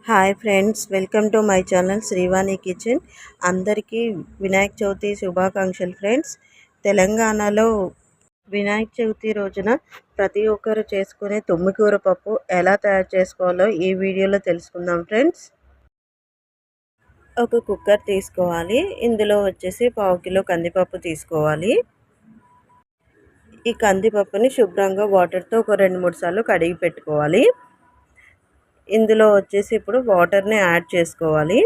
Hi friends, welcome to my channel Srivani kitchen. అందరికీ వినాయక చవితి శుభాకాంక్షలు friends. తెలంగాణలో వినాయక చవితి రోజున ప్రతి ఒక్కరు చేసుకునే తుమ్మికూర పప్పు ఎలా తయారు చేసుకోవాలో ఈ వీడియోలో తెలుసుకుందాం ఫ్రెండ్స్. ఒక కుక్కర్ తీసుకోవాలి. ఇందులో వచ్చేసి 1/2 కిలో కందిపప్పు తీసుకోవాలి. ఈ కందిపప్పుని శుభ్రంగా వాటర్తో ఒక 2-3 సార్లు కడిగి పెట్టుకోవాలి. ఇందులో వచ్చేసి ఇప్పుడు వాటర్ని యాడ్ చేసుకోవాలి.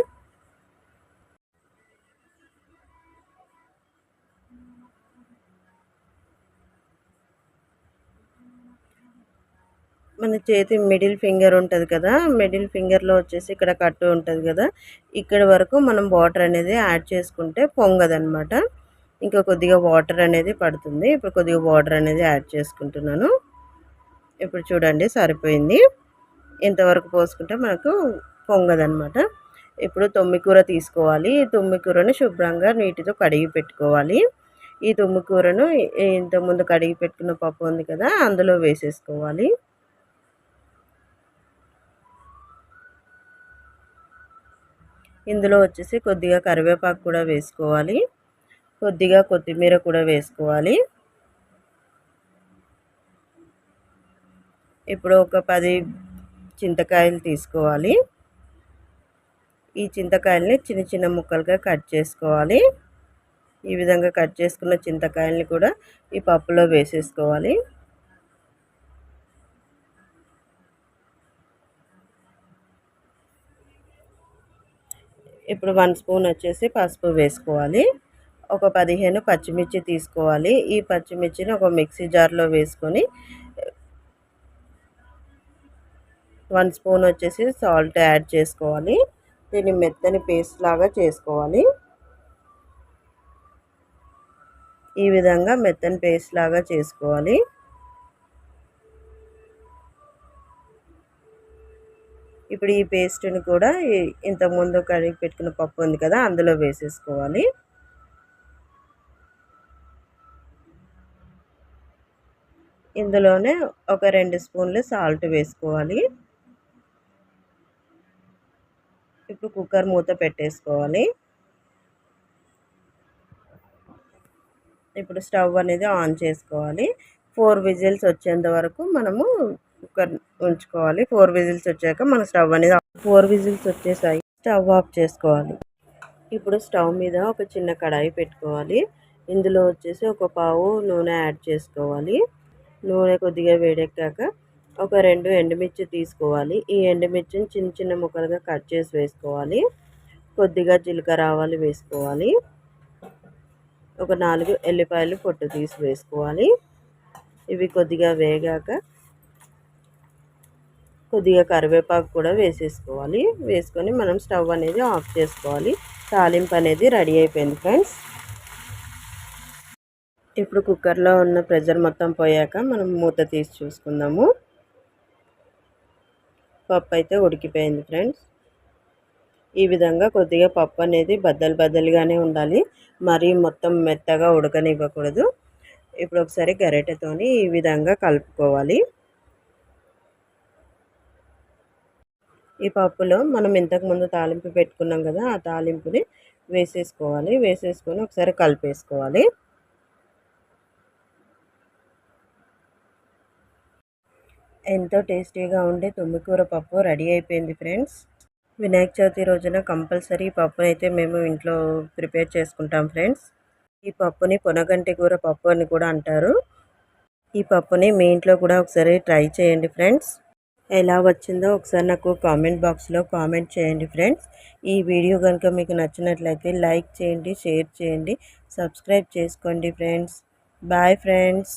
మన చేతి మిడిల్ ఫింగర్ ఉంటుంది కదా, మిడిల్ ఫింగర్లో వచ్చేసి ఇక్కడ కట్టు ఉంటుంది కదా, ఇక్కడ వరకు మనం వాటర్ అనేది యాడ్ చేసుకుంటే పొంగదనమాట. ఇంకా కొద్దిగా వాటర్ అనేది పడుతుంది. ఇప్పుడు కొద్దిగా వాటర్ అనేది యాడ్ చేసుకుంటున్నాను. ఇప్పుడు చూడండి సరిపోయింది. ఇంతవరకు పోసుకుంటే మనకు పొంగదనమాట. ఇప్పుడు తుమ్మికూర తీసుకోవాలి. ఈ తుమ్మికూరను శుభ్రంగా నీటితో కడిగి పెట్టుకోవాలి. ఈ తుమ్మికూరను ఇంతకుముందు కడిగి పెట్టుకున్న పప్పు ఉంది కదా, అందులో వేసేసుకోవాలి. ఇందులో వచ్చేసి కొద్దిగా కరివేపాకు కూడా వేసుకోవాలి. కొద్దిగా కొత్తిమీర కూడా వేసుకోవాలి. ఇప్పుడు ఒక 10 చింతకాయలు తీసుకోవాలి. ఈ చింతకాయల్ని చిన్న చిన్న ముక్కలుగా కట్ చేసుకోవాలి. ఈ విధంగా కట్ చేసుకున్న చింతకాయల్ని కూడా ఈ పప్పులో వేసేసుకోవాలి. ఇప్పుడు 1 స్పూన్ వచ్చేసి పసుపు వేసుకోవాలి. ఒక 15 పచ్చిమిర్చి తీసుకోవాలి. ఈ పచ్చిమిర్చిని ఒక మిక్సీ జార్లో వేసుకొని 1 స్పూన్ వచ్చేసి సాల్ట్ యాడ్ చేసుకోవాలి. దీన్ని మెత్తని పేస్ట్ లాగా చేసుకోవాలి. ఈ విధంగా మెత్తని పేస్ట్ లాగా చేసుకోవాలి. ఇప్పుడు ఈ పేస్ట్ని కూడా ఇంతకుముందు కడిగి పెట్టుకున్న పప్పు ఉంది కదా, అందులో వేసేసుకోవాలి. ఇందులోనే ఒక 2 స్పూన్లు సాల్ట్ వేసుకోవాలి. ఇప్పుడు కుక్కర్ మూత పెట్టేసుకోవాలి. ఇప్పుడు స్టవ్ అనేది ఆన్ చేసుకోవాలి. 4 విజిల్స్ వచ్చేంత వరకు మనము కుక్కర్ ఉంచుకోవాలి. 4 విజిల్స్ వచ్చాక మన స్టవ్ అనేది 4 విజిల్స్ వచ్చేసాయి. స్టవ్ ఆఫ్ చేసుకోవాలి. ఇప్పుడు స్టవ్ మీద ఒక చిన్న కడాయి పెట్టుకోవాలి. ఇందులో వచ్చేసి ఒక పావు నూనె యాడ్ చేసుకోవాలి. నూనె కొద్దిగా వేడెక్కాక ఒక 2 ఎండుమిర్చి తీసుకోవాలి. ఈ ఎండుమిర్చిని చిన్న చిన్న ముక్కలుగా కట్ చేసి వేసుకోవాలి. కొద్దిగా జీలకర్ర ఆవాలు వేసుకోవాలి. ఒక 4 ఎల్లిపాయలు పొట్టు తీసి వేసుకోవాలి. ఇవి కొద్దిగా వేగాక కొద్దిగా కరివేపాకు కూడా వేసేసుకోవాలి. వేసుకొని మనం స్టవ్ అనేది ఆఫ్ చేసుకోవాలి. తాలింపు అనేది రెడీ అయిపోయింది ఫ్రెండ్స్. ఇప్పుడు కుక్కర్లో ఉన్న ప్రెషర్ మొత్తం పోయాక మనం మూత తీసి చూసుకుందాము. పప్పు అయితే ఉడికిపోయింది ఫ్రెండ్స్. ఈ విధంగా కొద్దిగా పప్పు అనేది బద్దలుగానే ఉండాలి. మరీ మొత్తం మెత్తగా ఉడకనివ్వకూడదు. ఇప్పుడు ఒకసారి గరిటెతోని ఈ విధంగా కలుపుకోవాలి. ఈ పప్పులో మనం ఇంతకుముందు తాలింపు పెట్టుకున్నాం కదా, ఆ తాలింపుని వేసేసుకోవాలి. వేసేసుకొని ఒకసారి కలిపేసుకోవాలి. ఎంతో టేస్టీగా ఉండే తుమ్మికూర పప్పు రెడీ అయిపోయింది ఫ్రెండ్స్. వినాయక చవితి రోజున కంపల్సరీ పప్పుని అయితే మేము ఇంట్లో ప్రిపేర్ చేసుకుంటాం ఫ్రెండ్స్. ఈ పప్పుని పొనగంటి కూర పప్పు అని కూడా అంటారు. ఈ పప్పుని మీ ఇంట్లో కూడా ఒకసారి ట్రై చేయండి ఫ్రెండ్స్. ఎలా వచ్చిందో ఒకసారి నాకు కామెంట్ బాక్స్లో కామెంట్ చేయండి ఫ్రెండ్స్. ఈ వీడియో కనుక మీకు నచ్చినట్లయితే లైక్ చేయండి, షేర్ చేయండి, సబ్స్క్రైబ్ చేసుకోండి ఫ్రెండ్స్. Bye friends.